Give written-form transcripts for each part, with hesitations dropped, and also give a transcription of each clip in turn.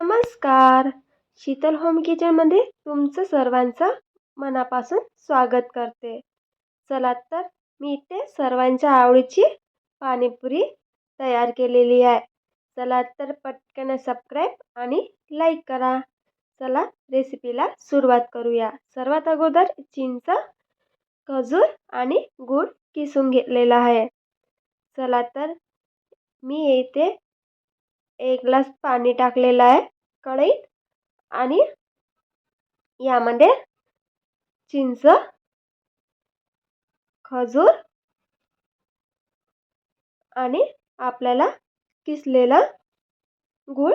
नमस्कार. शीतल होम किचनमध्ये तुमचं सर्वांचं मनापासून स्वागत करते. चला तर मी इथे सर्वांच्या आवडीची पाणीपुरी तयार केलेली आहे. चला तर पटकन सबस्क्राईब आणि लाईक करा. चला रेसिपीला सुरुवात करूया. सर्वात अगोदर चिंच, खजूर आणि गूळ किसून घेतलेला आहे. चला तर मी इथे 1 ग्लास पाणी टाकलेलं आहे कढईत आणि यामध्ये चिंच, खजूर आणि आपल्याला किसलेला गूळ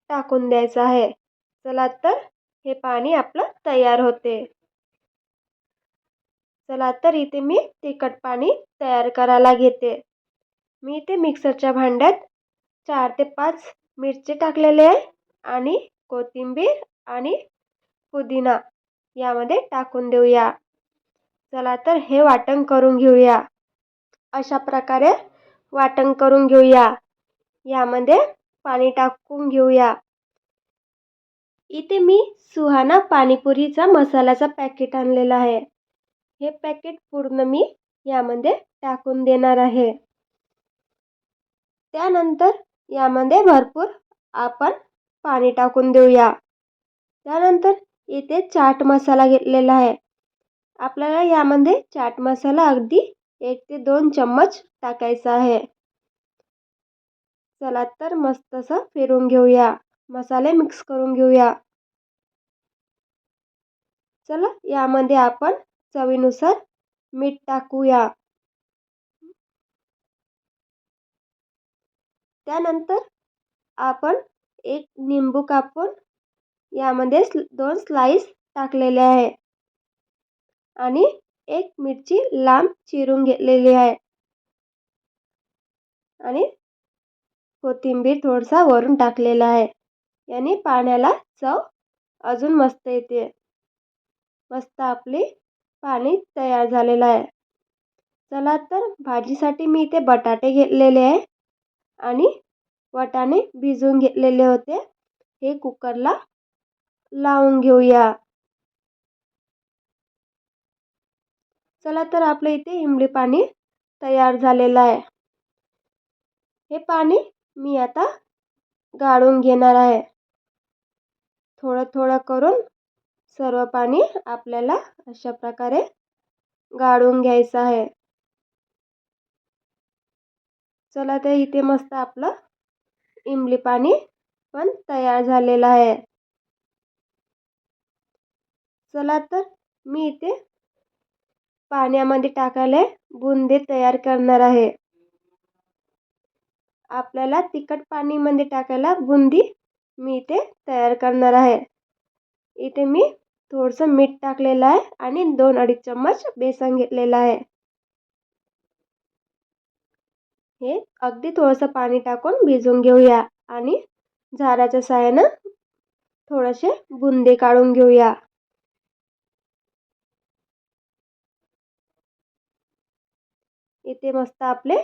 टाकून द्यायचा आहे. चला तर हे पाणी आपलं तयार होते. चला तर इथे मी तिखट पाणी तयार करायला घेते. मी इथे मिक्सरच्या भांड्यात 4 ते 5 मिरची टाकलेले आहे आणि कोथिंबीर आणि पुदिना यामध्ये टाकून देऊया. चला तर हे वाटण करून घेऊया. अशा प्रकारे वाटण करून घेऊया. यामध्ये पाणी टाकून घेऊया. इथे मी सुहाना पाणीपुरीचा मसाल्याचा पॅकेट आणलेला आहे. हे पॅकेट पूर्ण मी यामध्ये टाकून देणार आहे. त्यानंतर यामध्ये भरपूर आपण पाणी टाकून देऊया. त्यानंतर इथे चाट मसाला घेतलेला आहे. आपल्याला यामध्ये चाट मसाला अगदी 1 ते 2 चम्मच टाकायचा आहे. चला तर मस्त असं फिरून घेऊया. मसाले मिक्स करून घेऊया. चला यामध्ये आपण चवीनुसार मीठ टाकूया. त्यानंतर आपण एक निंबू कापून यामध्ये 2 स्लाइस टाकलेले आहे आणि एक मिरची लांब चिरून घेतलेली आहे आणि कोथिंबीर थोडासा वरून टाकलेला आहे. याने पाण्याला चव अजून मस्त येते. मस्त आपली पाणी तयार झालेलं आहे. चला तर भाजीसाठी मी इथे बटाटे घेतलेले आहे आणि वाटाणे भिजवून घेतलेले होते. हे कुकरला लावून घेऊया. चला तर आपलं इथे इमली पाणी तयार झालेलं आहे. हे पाणी मी आता गाळून घेणार आहे. थोडं थोडं करून सर्व पाणी आपल्याला अशा प्रकारे गाळून घ्यायचं आहे. चला तर इथे मस्त आपलं इमली पाणी पण तयार झालेलं आहे. चला तर मी इथे पाण्यामध्ये टाकायला बुंदी तयार करणार आहे. आपल्याला तिखट पाणीमध्ये टाकायला बुंदी मी इथे तयार करणार आहे. इथे मी थोडंसं मीठ टाकलेलं आहे आणि 2-2.5 चम्मच बेसन घेतलेलं आहे. हे अगदी थोडंसं पाणी टाकून भिजवून घेऊया आणि झाराच्या साहाय्यानं थोडेसे बुंदे काढून घेऊया. इथे मस्त आपले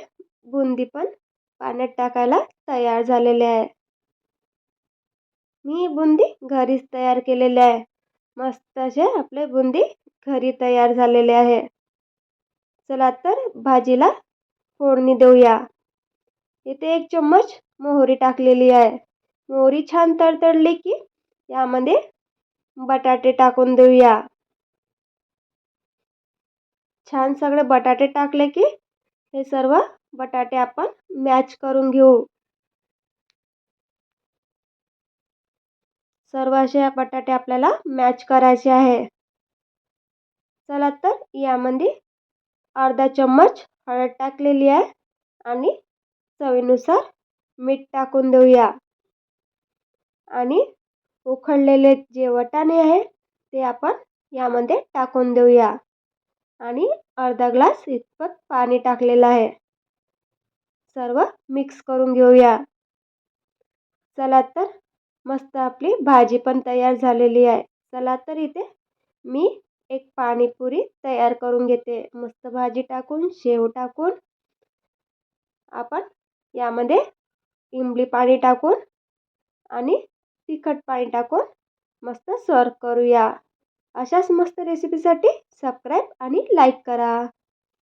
बुंदी पण पाण्यात टाकायला तयार झालेले आहे. मी बुंदी घरीच तयार केलेले आहे. मस्त असे आपले बुंदी घरी तयार झालेले आहे. चला तर भाजीला फोडणी देऊया. इथे 1 चम्मच मोहरी टाकलेली आहे. मोहरी छान तडतडली की यामध्ये बटाटे टाकून देऊया. छान सगळे बटाटे टाकले की हे सर्व बटाटे आपण मॅच करून घेऊ. सर्व असे बटाटे आपल्याला मॅच करायचे आहे. चला तर यामध्ये अर्धा चम्मच हळद टाकलेली आहे आणि चवीनुसार मीठ टाकून देऊया. आणि उकडलेले जे वाटाणे आहे ते आपण यामध्ये टाकून देऊया आणि अर्धा ग्लास इतपत पाणी टाकलेलं आहे. सर्व मिक्स करून घेऊया. चला तर मस्त आपली भाजी पण तयार झालेली आहे. चला तर इथे मी एक पाणीपुरी तयार करून घेते. मस्त भाजी टाकून, शेव टाकून आपण यामध्ये इमली पाणी टाकून आणि तिखट पाणी टाकून मस्त सर्व करूया. अशाच मस्त रेसिपीसाठी सबस्क्राईब आणि लाईक करा.